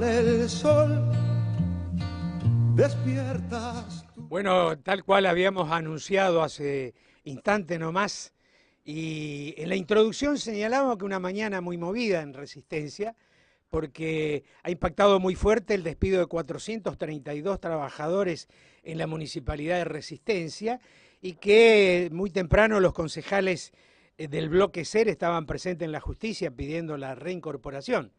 el sol, despiertas. Bueno, tal cual habíamos anunciado hace instante nomás, y en la introducción señalábamos que una mañana muy movida en Resistencia, porque ha impactado muy fuerte el despido de 432 trabajadores en la municipalidad de Resistencia, y que muy temprano los concejales del bloque SER estaban presentes en la justicia pidiendo la reincorporación.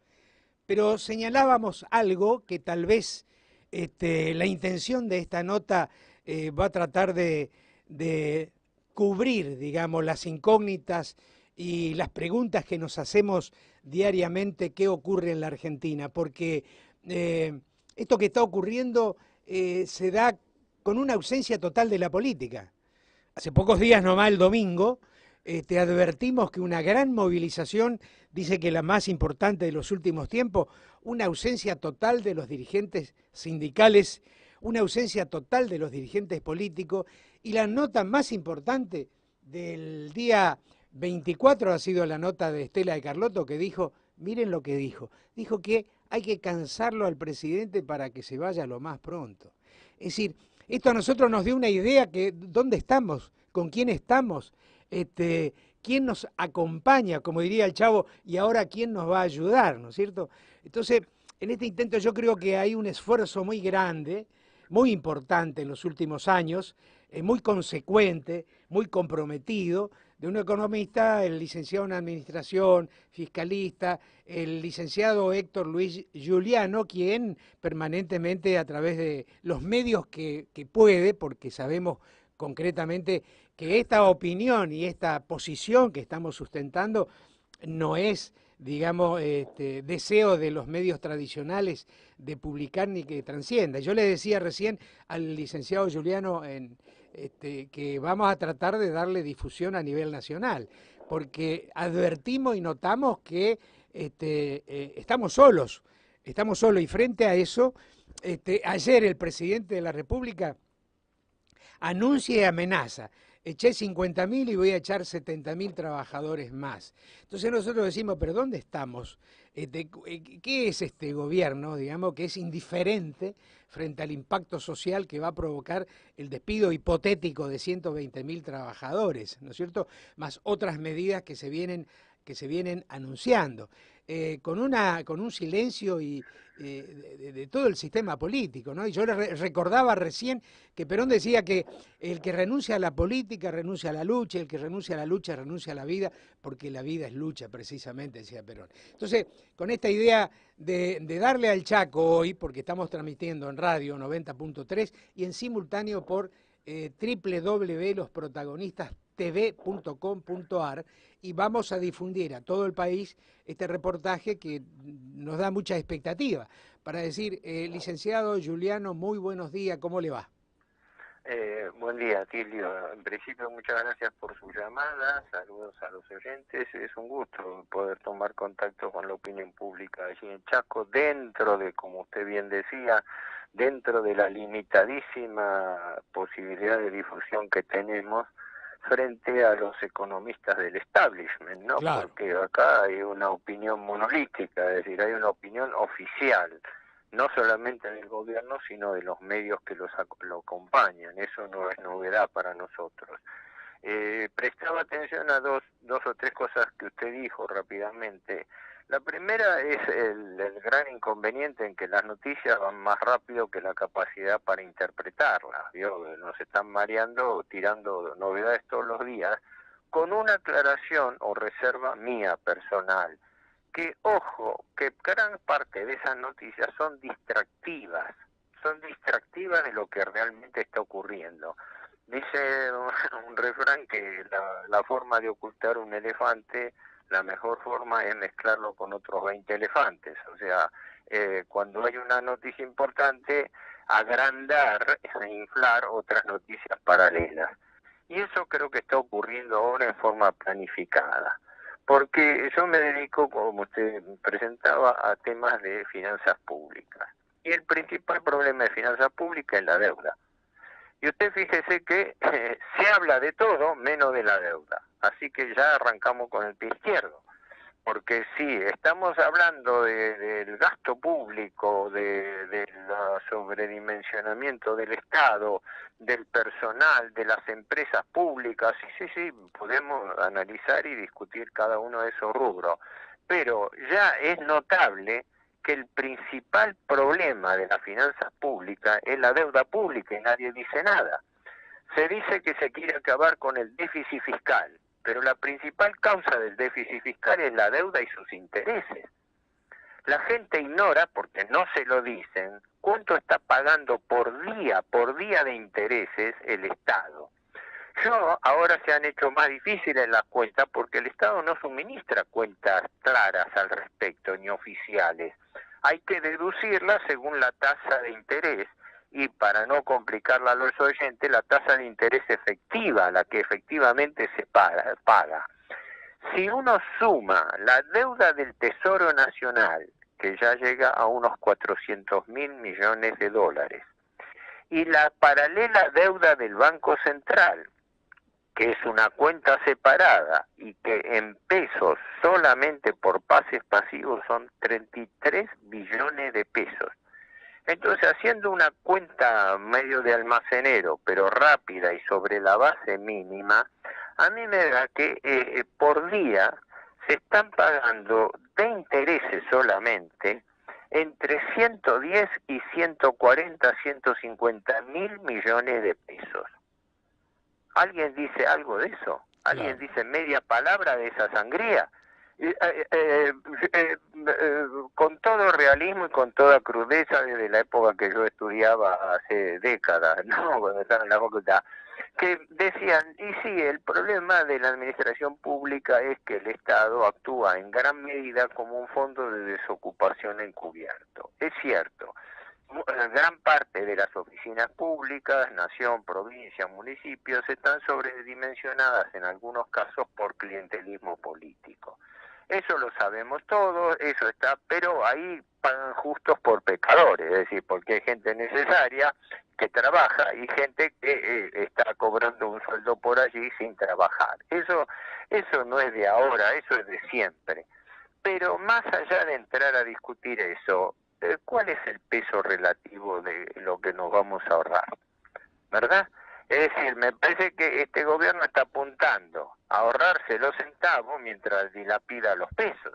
Pero señalábamos algo que tal vez la intención de esta nota va a tratar de cubrir, digamos, las incógnitas y las preguntas que nos hacemos diariamente: qué ocurre en la Argentina, porque esto que está ocurriendo se da con una ausencia total de la política. Hace pocos días nomás, el domingo, te advertimos que una gran movilización, dice que la más importante de los últimos tiempos, una ausencia total de los dirigentes sindicales, una ausencia total de los dirigentes políticos, y la nota más importante del día 24 ha sido la nota de Estela de Carlotto, que dijo, miren lo que dijo que hay que cansarlo al presidente para que se vaya lo más pronto. Es decir, esto a nosotros nos dio una idea que dónde estamos, con quién estamos, quién nos acompaña, como diría el Chavo, y ahora quién nos va a ayudar, ¿no es cierto? Entonces, en este intento yo creo que hay un esfuerzo muy grande, muy importante en los últimos años, muy consecuente, muy comprometido, de un economista, el licenciado en Administración, fiscalista, el licenciado Héctor Luis Giuliano, quien permanentemente a través de los medios que puede, porque sabemos concretamente que esta opinión y esta posición que estamos sustentando no es, digamos, deseo de los medios tradicionales de publicar ni que transcienda. Yo le decía recién al licenciado Giuliano que vamos a tratar de darle difusión a nivel nacional, porque advertimos y notamos que estamos solos, y frente a eso, ayer el presidente de la República anuncia y amenaza: eché 50.000 y voy a echar 70.000 trabajadores más. Entonces nosotros decimos, pero ¿dónde estamos? ¿Qué es este gobierno, digamos, que es indiferente frente al impacto social que va a provocar el despido hipotético de 120.000 trabajadores, ¿no es cierto? Más otras medidas que se vienen anunciando, con un silencio de todo el sistema político, ¿no? Y yo recordaba recién que Perón decía que el que renuncia a la política renuncia a la lucha, el que renuncia a la lucha renuncia a la vida, porque la vida es lucha, precisamente, decía Perón. Entonces, con esta idea de darle al Chaco hoy, porque estamos transmitiendo en radio 90.3 y en simultáneo por www.losprotagonistastv.com.ar, y vamos a difundir a todo el país este reportaje que nos da mucha expectativa para decir, licenciado Giuliano, muy buenos días, ¿cómo le va? Buen día, Tilio. En principio, muchas gracias por su llamada. Saludos a los oyentes. Es un gusto poder tomar contacto con la opinión pública allí en Chaco, dentro de, como usted bien decía, dentro de la limitadísima posibilidad de difusión que tenemos frente a los economistas del establishment, ¿no? Claro. Porque acá hay una opinión monolítica, es decir, hay una opinión oficial, no solamente del gobierno, sino de los medios que lo acompañan. Eso no es novedad para nosotros. Prestaba atención a dos o tres cosas que usted dijo rápidamente. La primera es el gran inconveniente en que las noticias van más rápido que la capacidad para interpretarlas. ¿Vio? Nos están mareando, tirando novedades todos los días, con una aclaración o reserva mía personal, que, ojo, que gran parte de esas noticias son distractivas de lo que realmente está ocurriendo. Dice un refrán que la forma de ocultar un elefante, la mejor forma es mezclarlo con otros 20 elefantes. O sea, cuando hay una noticia importante, agrandar, inflar otras noticias paralelas. Y eso creo que está ocurriendo ahora en forma planificada. Porque yo me dedico, como usted presentaba, a temas de finanzas públicas. Y el principal problema de finanzas públicas es la deuda. Y usted fíjese que se habla de todo menos de la deuda. Así que ya arrancamos con el pie izquierdo. porque sí, estamos hablando del gasto público, del sobredimensionamiento del Estado, del personal, de las empresas públicas, sí, podemos analizar y discutir cada uno de esos rubros, pero ya es notable que el principal problema de las finanzas públicas es la deuda pública y nadie dice nada. Se dice que se quiere acabar con el déficit fiscal, pero la principal causa del déficit fiscal es la deuda y sus intereses. La gente ignora, porque no se lo dicen, cuánto está pagando por día de intereses el Estado. Ahora se han hecho más difíciles las cuentas porque el Estado no suministra cuentas claras al respecto, ni oficiales. Hay que deducirlas según la tasa de interés y, para no complicarla a los oyentes, la tasa de interés efectiva, la que efectivamente se paga. Si uno suma la deuda del Tesoro Nacional, que ya llega a unos 400.000 millones de dólares, y la paralela deuda del Banco Central, que es una cuenta separada y que en pesos solamente por pases pasivos son 33 billones de pesos. Entonces, haciendo una cuenta medio de almacenero, pero rápida y sobre la base mínima, a mí me da que por día se están pagando de intereses solamente entre 110 y 140, 150 mil millones de pesos. ¿Alguien dice algo de eso? ¿Alguien dice media palabra de esa sangría? Con todo realismo y con toda crudeza, desde la época que yo estudiaba hace décadas, ¿no? Cuando estaba en la facultad, que decían, y sí, el problema de la administración pública es que el Estado actúa en gran medida como un fondo de desocupación encubierto. Es cierto. Gran parte de las oficinas públicas, nación, provincia, municipios, están sobredimensionadas en algunos casos por clientelismo político. Eso lo sabemos todos, eso está, pero ahí pagan justos por pecadores, es decir, porque hay gente necesaria que trabaja y gente que está cobrando un sueldo por allí sin trabajar. Eso no es de ahora, eso es de siempre. Pero más allá de entrar a discutir eso, ¿cuál es el peso relativo de lo que nos vamos a ahorrar? ¿Verdad? Es decir, me parece que este gobierno está apuntando a ahorrarse los centavos mientras dilapida los pesos.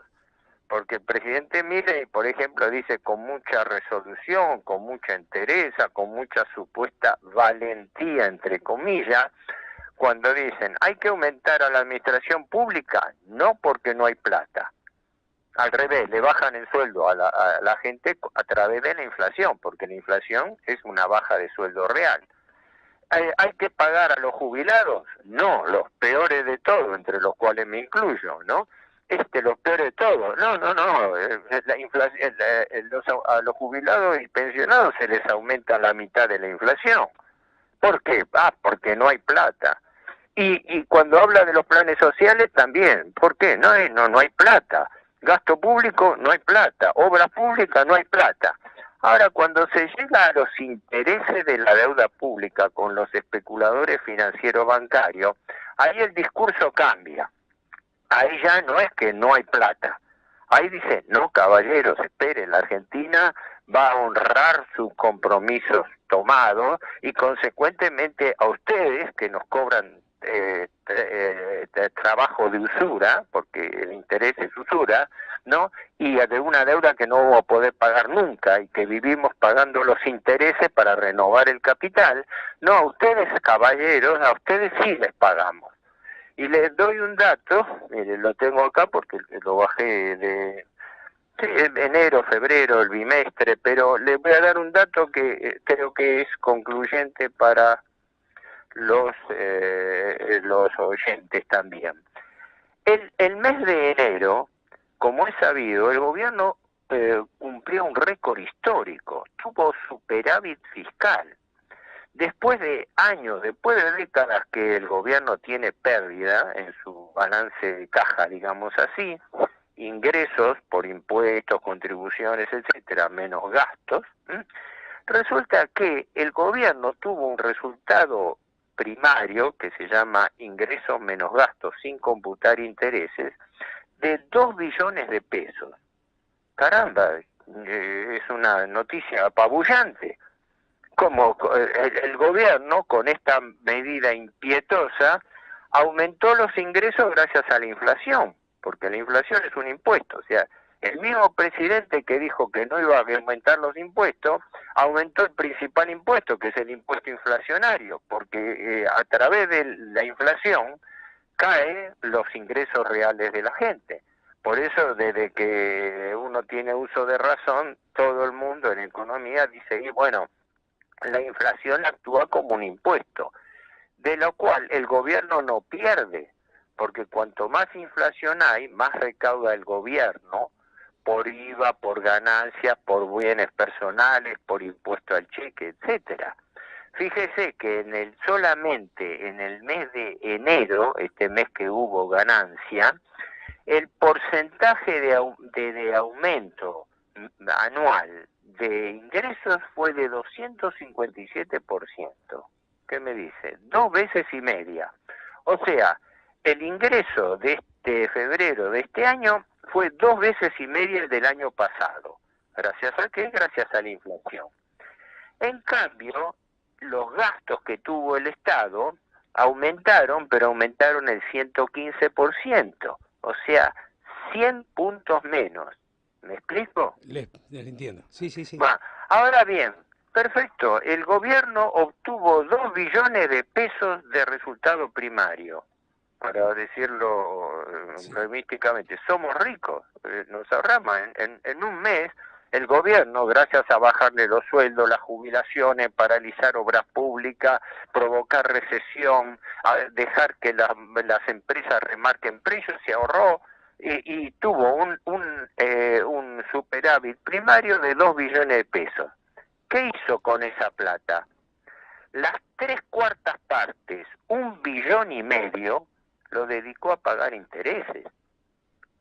Porque el presidente Milei, por ejemplo, dice con mucha resolución, con mucha entereza, con mucha supuesta valentía, entre comillas, cuando dicen hay que aumentar a la administración pública, no porque no hay plata. Al revés, le bajan el sueldo a la gente a través de la inflación, porque la inflación es una baja de sueldo real. ¿Hay que pagar a los jubilados? No, los peores de todo, entre los cuales me incluyo, ¿no? Los peores de todo. No. La inflación, a los jubilados y pensionados se les aumenta la mitad de la inflación. ¿Por qué? Porque no hay plata. Y cuando habla de los planes sociales también. ¿Por qué? No hay plata. Gasto público, no hay plata. Obras públicas, no hay plata. Ahora, cuando se llega a los intereses de la deuda pública con los especuladores financieros bancarios, ahí el discurso cambia. Ahí ya no es que no hay plata. Ahí dice, no, caballeros, esperen, la Argentina va a honrar sus compromisos tomados y consecuentemente a ustedes que nos cobran trabajo de usura, porque el interés es usura, ¿no? Y de una deuda que no vamos a poder pagar nunca y que vivimos pagando los intereses para renovar el capital. No, a ustedes, caballeros, a ustedes sí les pagamos. Y les doy un dato, mire, lo tengo acá porque lo bajé de enero, febrero, el bimestre, pero les voy a dar un dato que creo que es concluyente para los oyentes también. El mes de enero, como es sabido, el gobierno cumplió un récord histórico, tuvo superávit fiscal. Después de años, después de décadas que el gobierno tiene pérdida en su balance de caja, digamos así, ingresos por impuestos, contribuciones, etcétera, menos gastos, resulta que el gobierno tuvo un resultado primario que se llama ingresos menos gastos sin computar intereses de 2 billones de pesos. Caramba, es una noticia apabullante. Como el gobierno, con esta medida impietosa, aumentó los ingresos gracias a la inflación, porque la inflación es un impuesto. O sea, el mismo presidente que dijo que no iba a aumentar los impuestos, aumentó el principal impuesto, que es el impuesto inflacionario, porque a través de la inflación caen los ingresos reales de la gente. Por eso, desde que uno tiene uso de razón, todo el mundo en economía dice, y bueno, la inflación actúa como un impuesto, de lo cual el gobierno no pierde, porque cuanto más inflación hay, más recauda el gobierno por IVA, por ganancias, por bienes personales, por impuesto al cheque, etcétera. Fíjese que solamente en el mes de enero, este mes que hubo ganancia, el porcentaje de aumento anual de ingresos fue de 257%. ¿Qué me dice? 2 veces y media. O sea, el ingreso de este febrero de este año fue 2 veces y media el del año pasado. ¿Gracias a qué? Gracias a la inflación. En cambio, los gastos que tuvo el Estado aumentaron, pero aumentaron el 115%. O sea, 100 puntos menos. ¿Me explico? Le entiendo. Sí, sí, sí. Va. Ahora bien, perfecto, el gobierno obtuvo 2 billones de pesos de resultado primario. Para decirlo místicamente, somos ricos, nos ahorramos. En un mes, el gobierno, gracias a bajarle los sueldos, las jubilaciones, paralizar obras públicas, provocar recesión, a dejar que las empresas remarquen precios, se ahorró y tuvo un superávit primario de 2 billones de pesos. ¿Qué hizo con esa plata? Las 3/4 partes, 1,5 billones, lo dedicó a pagar intereses.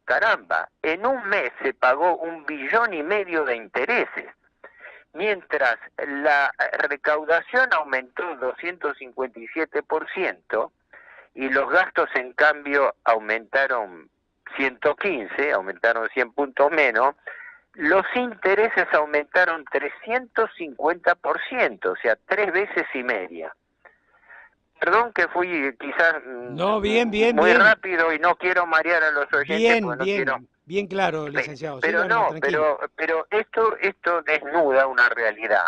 Caramba, en un mes se pagó 1,5 billones de intereses, mientras la recaudación aumentó 257% y los gastos en cambio aumentaron 115, aumentaron 100 puntos menos. Los intereses aumentaron 350%, o sea, 3 veces y media. Perdón que fui quizás muy rápido y no quiero marear a los oyentes. Bien claro, licenciado. Pero síganos, no, tranquilo. pero esto desnuda una realidad.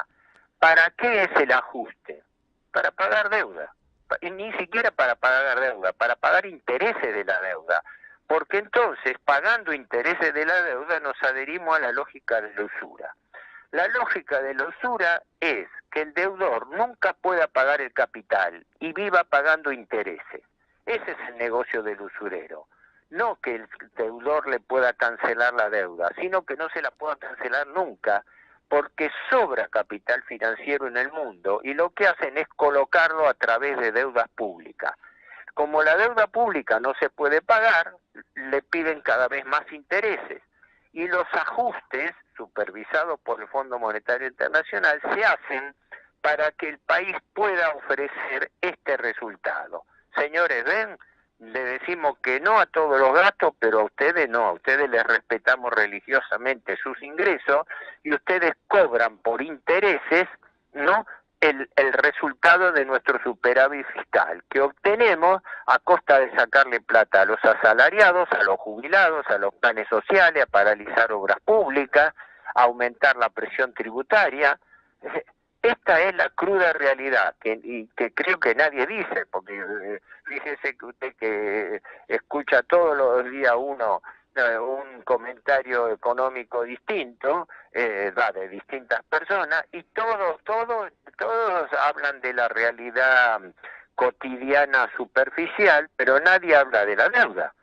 ¿Para qué es el ajuste? Para pagar deuda. Y ni siquiera para pagar deuda, para pagar intereses de la deuda. Porque entonces, pagando intereses de la deuda, nos adherimos a la lógica de la usura. La lógica de la usura es que el deudor nunca pueda pagar el capital y viva pagando intereses. Ese es el negocio del usurero. No que el deudor le pueda cancelar la deuda, sino que no se la pueda cancelar nunca, porque sobra capital financiero en el mundo y lo que hacen es colocarlo a través de deudas públicas. Como la deuda pública no se puede pagar, le piden cada vez más intereses. Y los ajustes, supervisados por el Fondo Monetario Internacional, se hacen para que el país pueda ofrecer este resultado. Señores, ven, le decimos que no a todos los gastos, pero a ustedes no, a ustedes les respetamos religiosamente sus ingresos y ustedes cobran por intereses, ¿no?, el resultado de nuestro superávit fiscal, que obtenemos a costa de sacarle plata a los asalariados, a los jubilados, a los planes sociales, a paralizar obras públicas, a aumentar la presión tributaria. Esta es la cruda realidad, que creo que nadie dice, porque fíjese que usted que escucha todos los días un comentario económico distinto, de distintas personas, y todos hablan de la realidad cotidiana superficial, pero nadie habla de la deuda.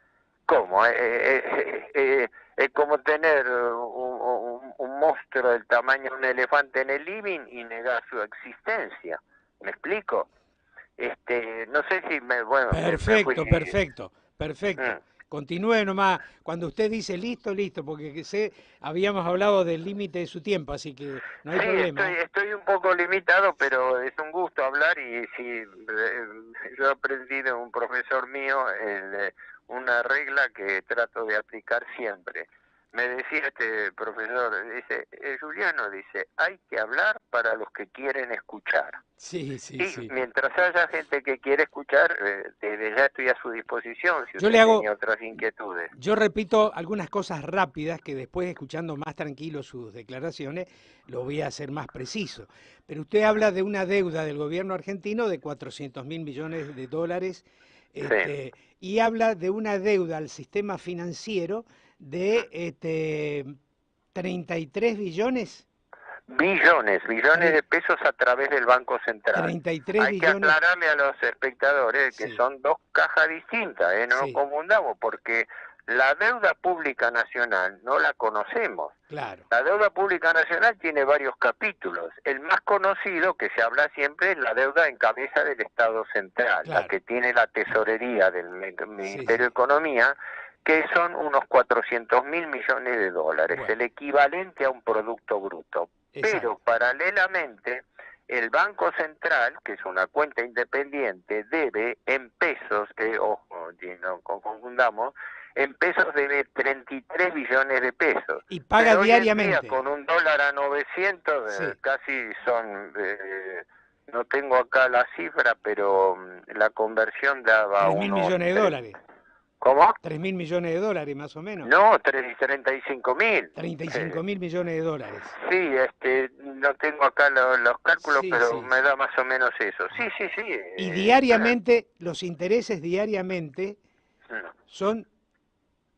¿Cómo? Es como tener un monstruo del tamaño de un elefante en el living y negar su existencia. ¿Me explico? No sé si Perfecto. Continúe nomás. Cuando usted dice listo, porque habíamos hablado del límite de su tiempo, así que no hay problema. Estoy un poco limitado, pero es un gusto hablar y yo aprendí de un profesor mío, una regla que trato de aplicar siempre. Me decía este profesor, dice, Juliano, dice, hay que hablar para los que quieren escuchar. Sí, sí, Y sí. mientras haya gente que quiere escuchar, desde ya estoy a su disposición si Yo usted le hago, tiene otras inquietudes. yo repito algunas cosas rápidas que después, escuchando más tranquilo sus declaraciones, lo voy a hacer más preciso. Pero usted habla de una deuda del gobierno argentino de 400.000 millones de dólares, Sí. y habla de una deuda al sistema financiero de 33 billones. Billones de pesos a través del Banco Central. 33 Hay que billones. aclararle a los espectadores que Sí, son dos cajas distintas, no nos sí, confundamos, porque la deuda pública nacional no la conocemos. claro, La deuda pública nacional tiene varios capítulos. El más conocido, que se habla siempre, es la deuda en cabeza del Estado Central, la claro. que tiene la tesorería del Sí, Ministerio de sí. Economía, que son unos 400.000 millones de dólares, Bueno, el equivalente a un producto bruto. Pero exacto. paralelamente, el Banco Central, que es una cuenta independiente, debe en pesos, ojo, no confundamos, en pesos debe 33 billones de pesos. Y paga Pero hoy en día, diariamente. con un dólar a 900, Sí, casi son, no tengo acá la cifra, pero la conversión daba 3.000 unos... millones de dólares. ¿Cómo? 3.000 millones de dólares más o menos. No, 35.000. 35.000 millones de dólares. Sí, no tengo acá los cálculos, Sí, pero sí, me sí. da más o menos eso. Sí, Ajá. sí, sí. Y diariamente, los intereses diariamente No, son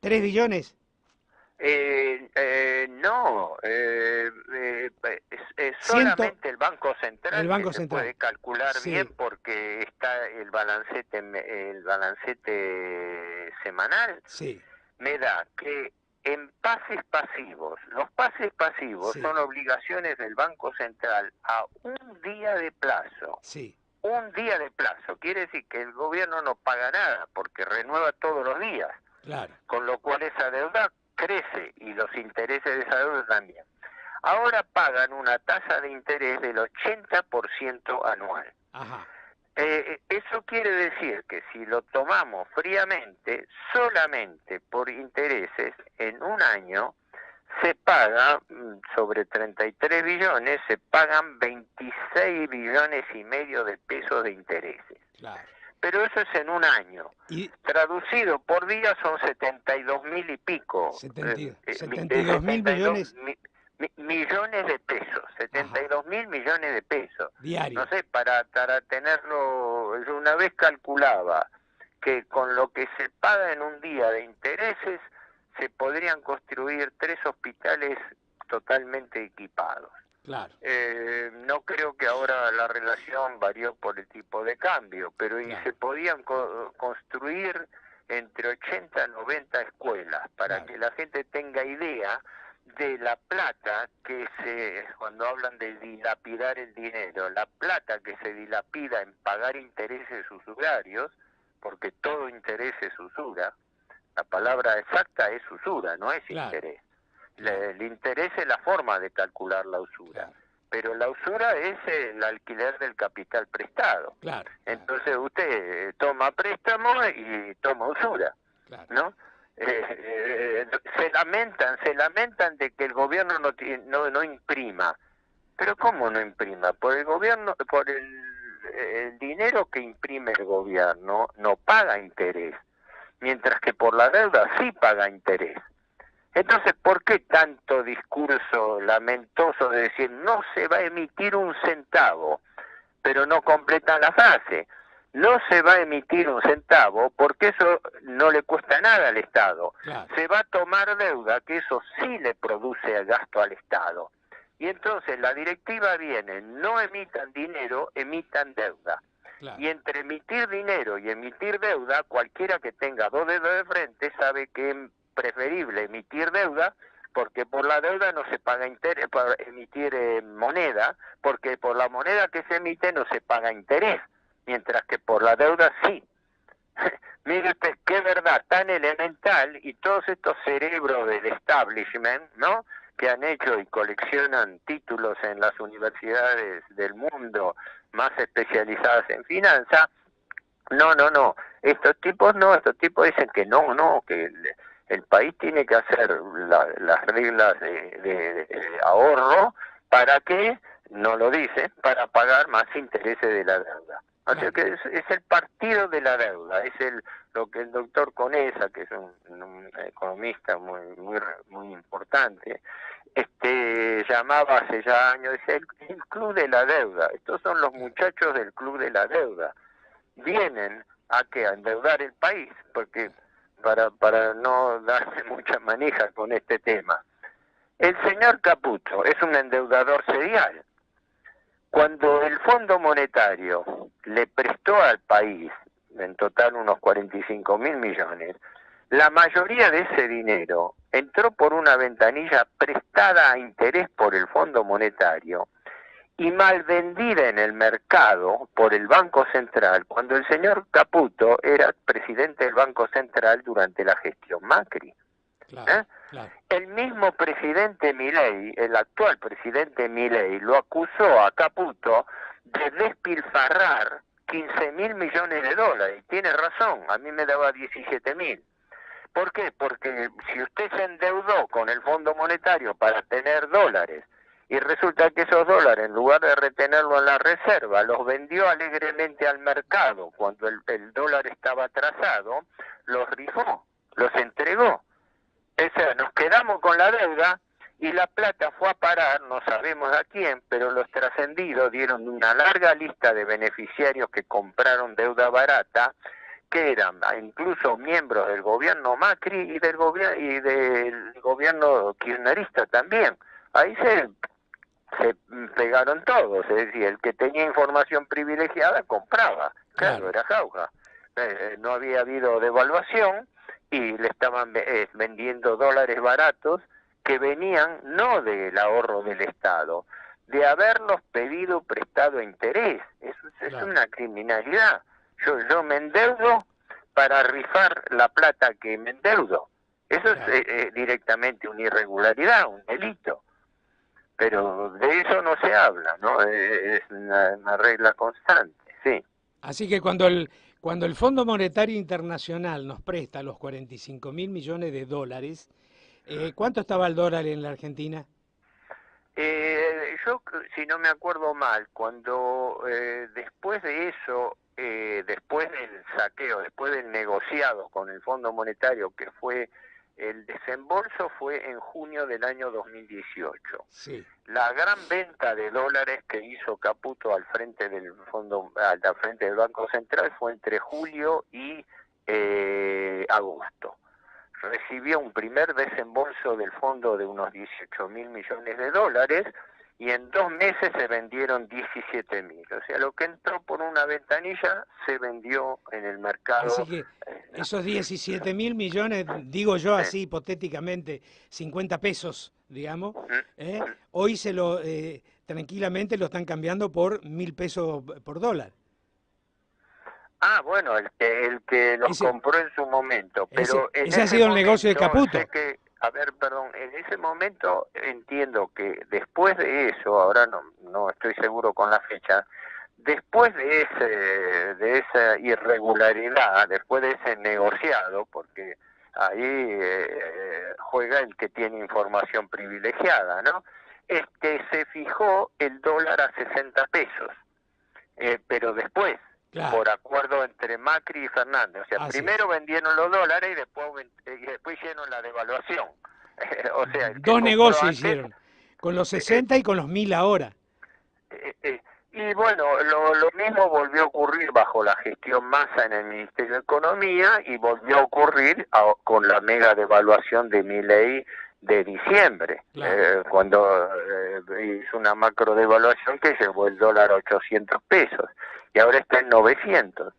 3 billones. no, es Ciento, solamente el Banco el Central que Banco se puede Central. calcular bien Sí, porque está el balancete semanal. sí, Me da que en pases pasivos, los pases pasivos sí, son obligaciones del Banco Central a un día de plazo. sí, Un día de plazo, quiere decir que el gobierno no paga nada porque renueva todos los días, claro. con lo cual esa deuda crece y los intereses de esa deuda también. Ahora pagan una tasa de interés del 80% anual. Ajá, Eso quiere decir que si lo tomamos fríamente, solamente por intereses, en un año se paga, sobre 33 billones, se pagan 26 billones y medio de pesos de intereses. claro. Pero eso es en un año. Y Traducido por día son 72.000 y pico. 72 mil 72 millones, millones de pesos. ajá, 72.000 millones de pesos. No diario. sé, para tenerlo, yo una vez calculaba que con lo que se paga en un día de intereses se podrían construir 3 hospitales totalmente equipados. Claro, No creo que ahora la relación varió por el tipo de cambio, pero y claro, se podían construir entre 80 y 90 escuelas para claro. que la gente tenga idea de la plata que cuando hablan de dilapidar el dinero, la plata que se dilapida en pagar intereses usurarios, porque todo interés es usura, la palabra exacta es usura, no es Claro, interés. claro, El interés es la forma de calcular la usura, claro, pero la usura es el alquiler del capital prestado. claro, claro, Entonces usted toma préstamo y toma usura, claro, ¿no? Se lamentan de que el gobierno no imprima. Pero ¿cómo no imprima? Por el gobierno, por el dinero que imprime el gobierno no paga interés, mientras que por la deuda sí paga interés. Entonces, ¿por qué tanto discurso lamentoso de decir no se va a emitir un centavo? Pero no completan la frase. No se va a emitir un centavo porque eso no le cuesta nada al Estado. claro, Se va a tomar deuda, que eso sí le produce gasto al Estado. Y entonces la directiva viene, no emitan dinero, emitan deuda. claro, Y entre emitir dinero y emitir deuda, cualquiera que tenga dos dedos de frente sabe que es preferible emitir deuda, porque por la deuda no se paga interés, para emitir moneda, porque por la moneda que se emite no se paga interés, mientras que por la deuda sí. Mire usted, qué verdad tan elemental, y todos estos cerebros del establishment, ¿no?, que han hecho y coleccionan títulos en las universidades del mundo más especializadas en finanzas, no, Estos tipos no, estos tipos dicen que no, que el país tiene que hacer las reglas de ahorro para que, no lo dicen, para pagar más intereses de la deuda. O sea que es el partido de la deuda, es lo que el doctor Conesa, que es un economista muy importante, llamaba hace ya años, dice el club de la deuda. Estos son los muchachos del club de la deuda. Vienen a endeudar el país, porque para no darse mucha manija con este tema. El señor Caputo es un endeudador serial. Cuando el Fondo Monetario le prestó al país, en total unos 45.000 millones, la mayoría de ese dinero entró por una ventanilla prestada a interés por el Fondo Monetario y mal vendida en el mercado por el Banco Central, cuando el señor Caputo era presidente del Banco Central durante la gestión Macri. Claro, claro. El mismo presidente Milei, el actual presidente Milei, lo acusó a Caputo de despilfarrar 15.000 millones de dólares. Y tiene razón, a mí me daba 17.000. ¿Por qué? Porque si usted se endeudó con el Fondo Monetario para tener dólares y resulta que esos dólares, en lugar de retenerlo en la reserva, los vendió alegremente al mercado cuando el dólar estaba atrasado, los rifó, los entregó. O sea, nos quedamos con la deuda y la plata fue a parar, no sabemos a quién, pero los trascendidos dieron una larga lista de beneficiarios que compraron deuda barata, que eran incluso miembros del gobierno Macri y del gobierno kirchnerista también. Ahí se pegaron todos, es decir, el que tenía información privilegiada compraba, claro, era jauja. No había habido devaluación y le estaban vendiendo dólares baratos que venían no del ahorro del Estado, de haberlos pedido prestado a interés. Eso es una criminalidad. Yo me endeudo para rifar la plata que me endeudo. Eso es directamente una irregularidad, un delito. Pero de eso no se habla, ¿no? Es una regla constante, sí. Así que cuando el Fondo Monetario Internacional nos presta los 45.000 millones de dólares, ¿cuánto estaba el dólar en la Argentina? Yo, si no me acuerdo mal, cuando después de eso, después del saqueo, después del negociado con el Fondo Monetario, que fue el desembolso, fue en junio del año 2018. Sí. La gran venta de dólares que hizo Caputo al frente del al frente del Banco Central fue entre julio y agosto. Recibió un primer desembolso del fondo de unos 18.000 millones de dólares y en 2 meses se vendieron 17.000. O sea, lo que entró por una ventanilla se vendió en el mercado. Así que esos 17.000 millones, digo yo así hipotéticamente, 50 pesos, digamos, hoy tranquilamente lo están cambiando por 1.000 pesos por dólar. Ah, bueno, el que los compró en su momento, pero ese ha sido el negocio de Caputo. En ese momento entiendo que después de eso, ahora no estoy seguro con la fecha, después de esa irregularidad, después de ese negociado, porque ahí juega el que tiene información privilegiada, ¿no? Se fijó el dólar a 60 pesos, pero después, por acuerdo entre Macri y Fernández. O sea, primero vendieron los dólares y después hicieron la devaluación. O sea, dos negocios hicieron, con los 60 y con los 1.000 ahora. Y bueno, lo mismo volvió a ocurrir bajo la gestión Massa en el Ministerio de Economía y volvió a ocurrir con la mega devaluación de Milei de diciembre, cuando hizo una macro devaluación que llevó el dólar a 800 pesos y ahora está en 900.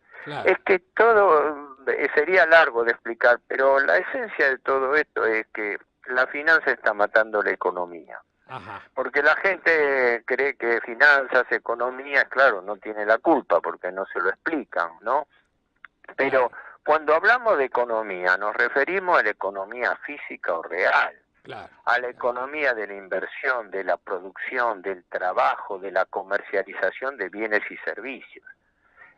Es que todo sería largo de explicar, pero la esencia de todo esto es que la finanza está matando la economía. Ajá. Porque la gente cree que finanzas, economía, claro, no tiene la culpa porque no se lo explican, ¿no? Pero cuando hablamos de economía nos referimos a la economía física o real, a la economía de la inversión, de la producción, del trabajo, de la comercialización de bienes y servicios.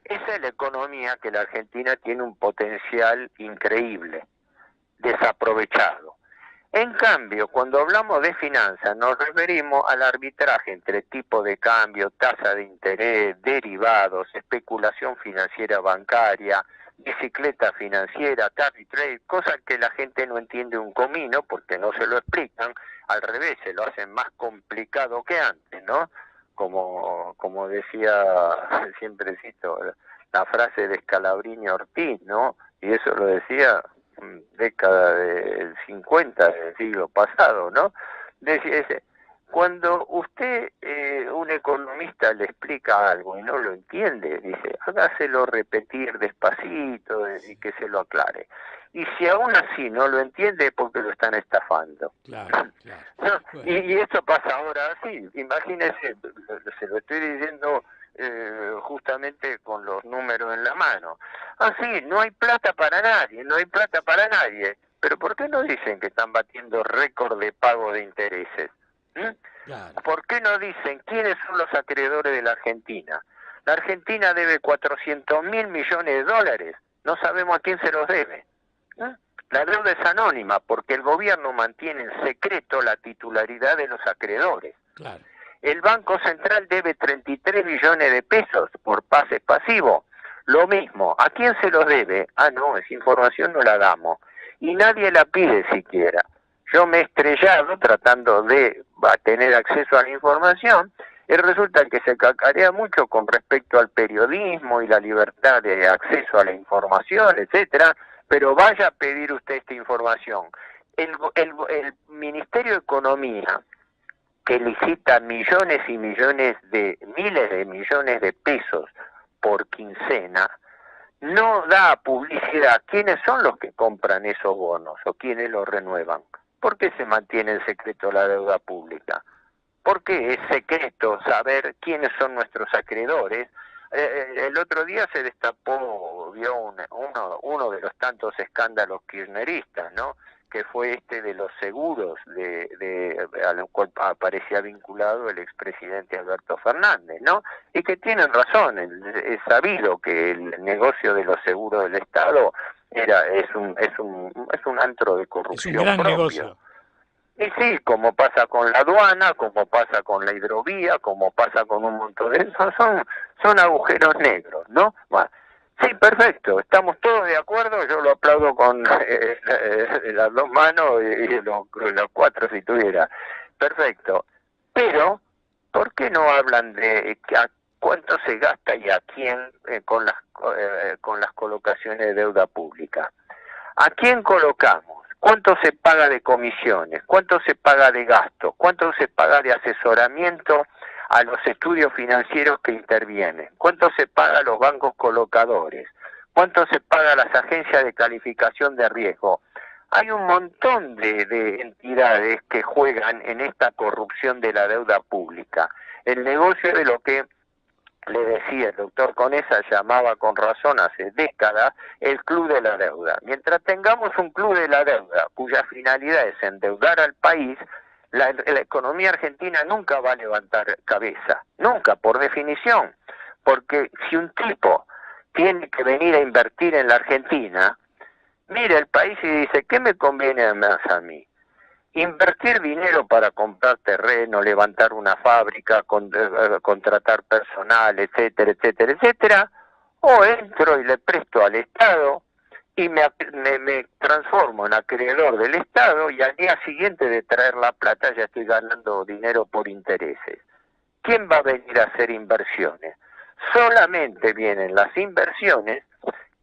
Esa es la economía que la Argentina tiene un potencial increíble, desaprovechado. En cambio, cuando hablamos de finanzas, nos referimos al arbitraje entre tipo de cambio, tasa de interés, derivados, especulación financiera bancaria, bicicleta financiera, carry trade, cosas que la gente no entiende un comino porque no se lo explican, al revés, se lo hacen más complicado que antes, ¿no? Como decía, siempre cito la frase de Scalabrini Ortiz, ¿no? Y eso lo decía década del 50 del siglo pasado, ¿no? Decía, cuando usted, un economista, le explica algo y no lo entiende, dice, hágaselo repetir despacito y que se lo aclare. Y si aún así no lo entiende, es porque lo están estafando. Claro, claro. ¿No? Bueno. Y esto pasa ahora así. Imagínese, se lo estoy diciendo justamente con los números en la mano. Sí, no hay plata para nadie, no hay plata para nadie. Pero ¿por qué no dicen que están batiendo récord de pago de intereses? Claro. ¿Por qué no dicen quiénes son los acreedores de la Argentina? La Argentina debe 400.000 millones de dólares. No sabemos a quién se los debe. La deuda es anónima porque el gobierno mantiene en secreto la titularidad de los acreedores. Claro. El Banco Central debe 33 millones de pesos por pases pasivos. Lo mismo, ¿a quién se los debe? No, esa información no la damos. Y nadie la pide siquiera. Yo me he estrellado tratando de tener acceso a la información y resulta que se cacarea mucho con respecto al periodismo y la libertad de acceso a la información, etcétera. Pero vaya a pedir usted esta información. El Ministerio de Economía, que licita millones y millones de, miles de millones de pesos por quincena, no da publicidad quiénes son los que compran esos bonos o quiénes los renuevan. ¿Por qué se mantiene en secreto la deuda pública? ¿Por qué es secreto saber quiénes son nuestros acreedores? El otro día se destapó, vio uno de los tantos escándalos kirchneristas, ¿no? Que fue este de los seguros, a lo cual aparecía vinculado el expresidente Alberto Fernández, ¿no? Y que tienen razón, es sabido que el negocio de los seguros del Estado es un antro de corrupción es un gran propio. Negocio. Y sí, como pasa con la aduana, como pasa con la hidrovía, como pasa con un montón de eso, son agujeros negros, ¿no? Bueno, sí, perfecto, estamos todos de acuerdo, yo lo aplaudo con las dos manos y los cuatro si tuviera. Perfecto, pero ¿por qué no hablan de a cuánto se gasta y a quién con las colocaciones de deuda pública? ¿A quién colocamos? ¿Cuánto se paga de comisiones? ¿Cuánto se paga de gastos? ¿Cuánto se paga de asesoramiento a los estudios financieros que intervienen? ¿Cuánto se paga a los bancos colocadores? ¿Cuánto se paga a las agencias de calificación de riesgo? Hay un montón de entidades que juegan en esta corrupción de la deuda pública. El negocio de lo que le decía el doctor Conesa, llamaba con razón hace décadas el club de la deuda. Mientras tengamos un club de la deuda cuya finalidad es endeudar al país, la economía argentina nunca va a levantar cabeza, nunca, por definición, porque si un tipo tiene que venir a invertir en la Argentina, mira el país y dice, ¿qué me conviene más a mí? Invertir dinero para comprar terreno, levantar una fábrica, contratar personal, etcétera, etcétera, etcétera, o entro y le presto al Estado y me transformo en acreedor del Estado y al día siguiente de traer la plata ya estoy ganando dinero por intereses. ¿Quién va a venir a hacer inversiones? Solamente vienen las inversiones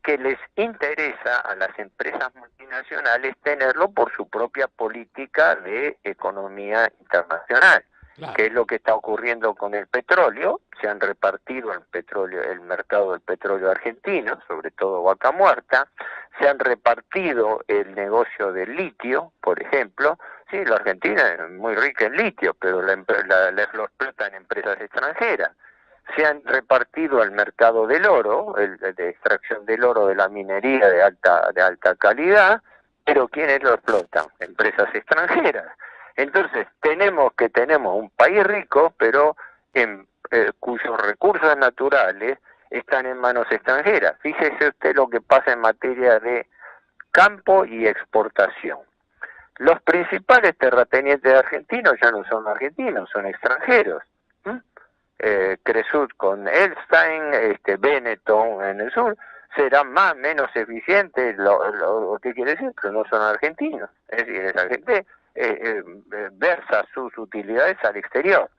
que les interesa a las empresas multinacionales tenerlo por su propia política de economía internacional, claro, que es lo que está ocurriendo con el petróleo. Se han repartido el mercado del petróleo argentino, sobre todo Vaca Muerta, se han repartido el negocio del litio, por ejemplo. Sí, la Argentina es muy rica en litio, pero la explotan empresas extranjeras. Se han repartido el mercado del oro, de extracción del oro de la minería de alta calidad, pero ¿quiénes lo explotan? Empresas extranjeras. Entonces tenemos un país rico, pero cuyos recursos naturales están en manos extranjeras. Fíjese usted lo que pasa en materia de campo y exportación. Los principales terratenientes argentinos ya no son argentinos, son extranjeros. Cresut con Elstein, Benetton en el sur, serán más menos eficientes, lo que quiere decir que no son argentinos. Es decir, esa gente versa sus utilidades al exterior.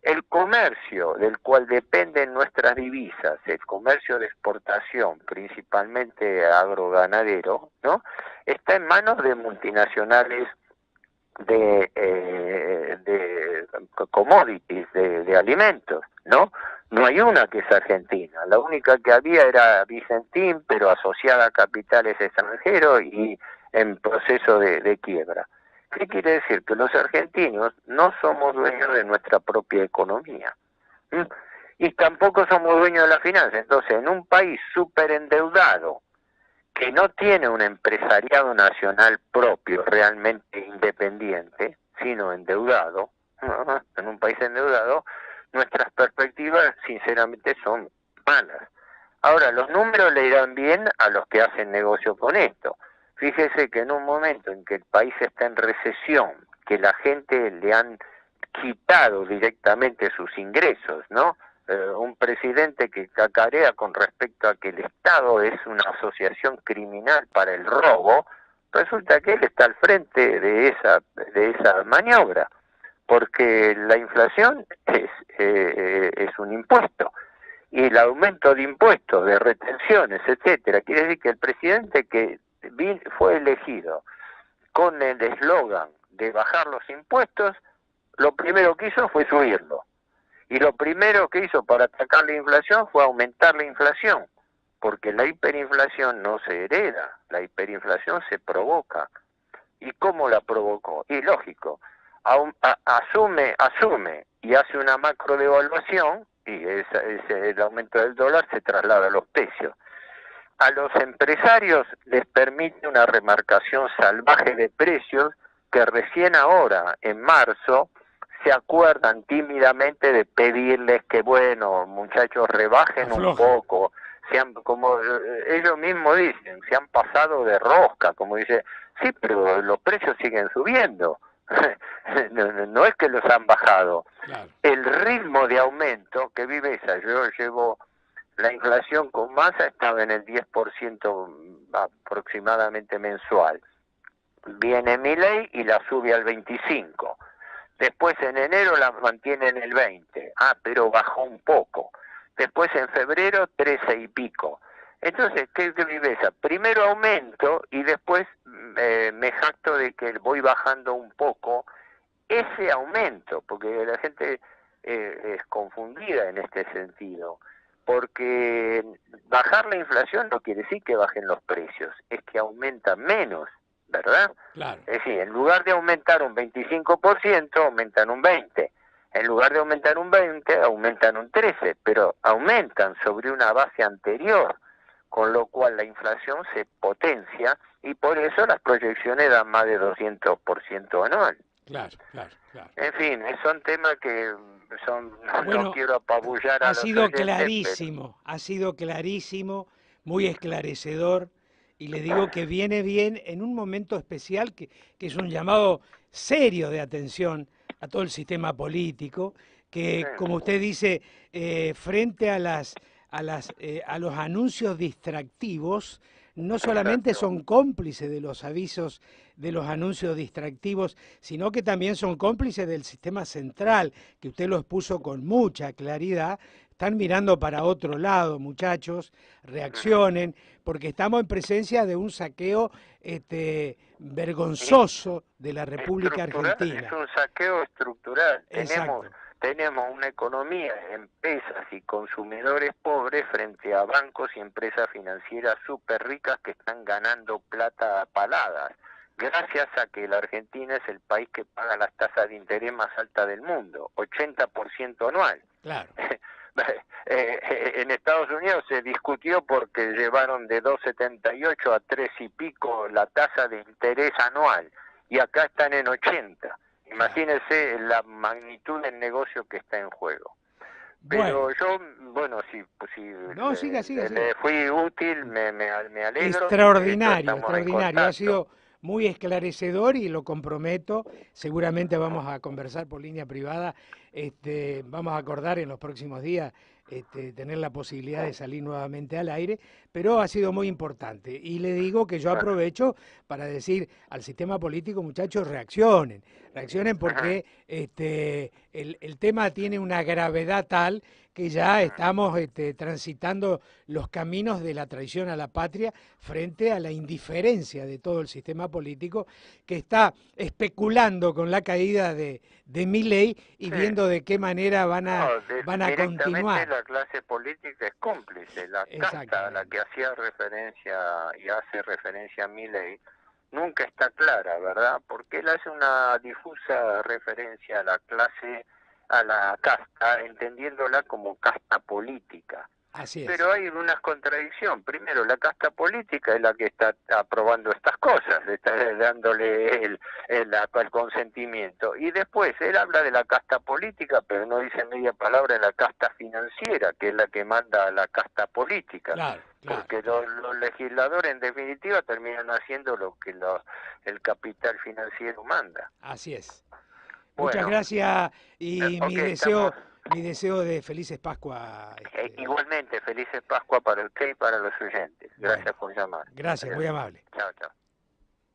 El comercio del cual dependen nuestras divisas, el comercio de exportación, principalmente agroganadero, ¿no?, está en manos de multinacionales de commodities, de alimentos, ¿no? No hay una que es argentina. La única que había era Vicentín, pero asociada a capitales extranjeros y en proceso de quiebra. ¿Qué quiere decir? Que los argentinos no somos dueños de nuestra propia economía. Y tampoco somos dueños de la finanza. Entonces, en un país súper endeudado, que no tiene un empresariado nacional propio, realmente independiente, sino endeudado, en un país endeudado, nuestras perspectivas, sinceramente, son malas. Ahora, los números le irán bien a los que hacen negocio con esto. Fíjese que en un momento en que el país está en recesión, que la gente le han quitado directamente sus ingresos, ¿no? Un presidente que cacarea con respecto a que el Estado es una asociación criminal para el robo, resulta que él está al frente de esa maniobra, porque la inflación es un impuesto, y el aumento de impuestos, de retenciones, etcétera, quiere decir que el presidente que fue elegido con el eslogan de bajar los impuestos, lo primero que hizo fue subirlo. Y lo primero que hizo para atacar la inflación fue aumentar la inflación, porque la hiperinflación no se hereda, la hiperinflación se provoca. ¿Y cómo la provocó? Y lógico, asume y hace una macro devaluación, y el aumento del dólar se traslada a los precios. A los empresarios les permite una remarcación salvaje de precios que recién ahora, en marzo, se acuerdan tímidamente de pedirles que, bueno, muchachos, rebajen un poco, como ellos mismos dicen, se han pasado de rosca, como dice, sí, pero los precios siguen subiendo, no es que los han bajado. Claro. El ritmo de aumento que vive esa, yo llevo, la inflación con masa estaba en el 10% aproximadamente mensual, viene Milei y la sube al 25%. Después en enero la mantiene en el 20%, pero bajó un poco. Después en febrero 13 y pico. Entonces, ¿qué viveza? Primero aumento y después me jacto de que voy bajando un poco ese aumento, porque la gente es confundida en este sentido. Porque bajar la inflación no quiere decir que bajen los precios, es que aumentan menos, ¿verdad? Claro. Es decir, en lugar de aumentar un 25%, aumentan un 20%. En lugar de aumentar un 20%, aumentan un 13%, pero aumentan sobre una base anterior, con lo cual la inflación se potencia y por eso las proyecciones dan más de 200% anual. Claro. En fin, son temas que no quiero apabullar a los oyentes, ha sido clarísimo, muy esclarecedor. Y le digo que viene bien en un momento especial que es un llamado serio de atención a todo el sistema político, que como usted dice, frente a los anuncios distractivos, no solamente son cómplices de los avisos de los anuncios distractivos, sino que también son cómplices del sistema central, que usted lo expuso con mucha claridad. Están mirando para otro lado, muchachos, reaccionen, porque estamos en presencia de un saqueo vergonzoso de la República Argentina. Es un saqueo estructural. Exacto. Tenemos una economía, empresas y consumidores pobres frente a bancos y empresas financieras súper ricas que están ganando plata a paladas, gracias a que la Argentina es el país que paga las tasas de interés más altas del mundo, 80% anual. Claro. En Estados Unidos se discutió porque llevaron de 2,78 a 3 y pico la tasa de interés anual, y acá están en 80. Imagínense la magnitud del negocio que está en juego. Pero yo bueno, sí, pues sí, No, siga, siga, siga. le fui útil, me alegro. Extraordinario, Estamos en extraordinario. Ha contacto. sido muy esclarecedor y lo comprometo. Seguramente vamos a conversar por línea privada. Vamos a acordar en los próximos días tener la posibilidad de salir nuevamente al aire, pero ha sido muy importante. Y le digo que yo Bueno, aprovecho para decir al sistema político, muchachos, reaccionen. Reaccionen ajá, porque el tema tiene una gravedad tal que ya estamos transitando los caminos de la traición a la patria frente a la indiferencia de todo el sistema político que está especulando con la caída de Milei y sí. viendo de qué manera van a No, directamente continuar. la clase política es cómplice. La casta a la Exactamente. que hacía referencia y hace referencia a Milei nunca está clara, ¿verdad? Porque él hace una difusa referencia a la clase, a la casta, entendiéndola como casta política. Así es. Pero hay una contradicción. Primero, la casta política es la que está aprobando estas cosas, está dándole el consentimiento. Y después, él habla de la casta política, pero no dice media palabra de la casta financiera, que es la que manda a la casta política. Claro, claro, Porque claro. los legisladores, en definitiva, terminan haciendo lo que el capital financiero manda. Así es. Muchas Bueno, gracias y ok, estamos... mi deseo de felices Pascua. Igualmente, felices Pascua para usted y para los oyentes. Bueno, Gracias por llamar. gracias, Adiós. muy amable. Chao, chao.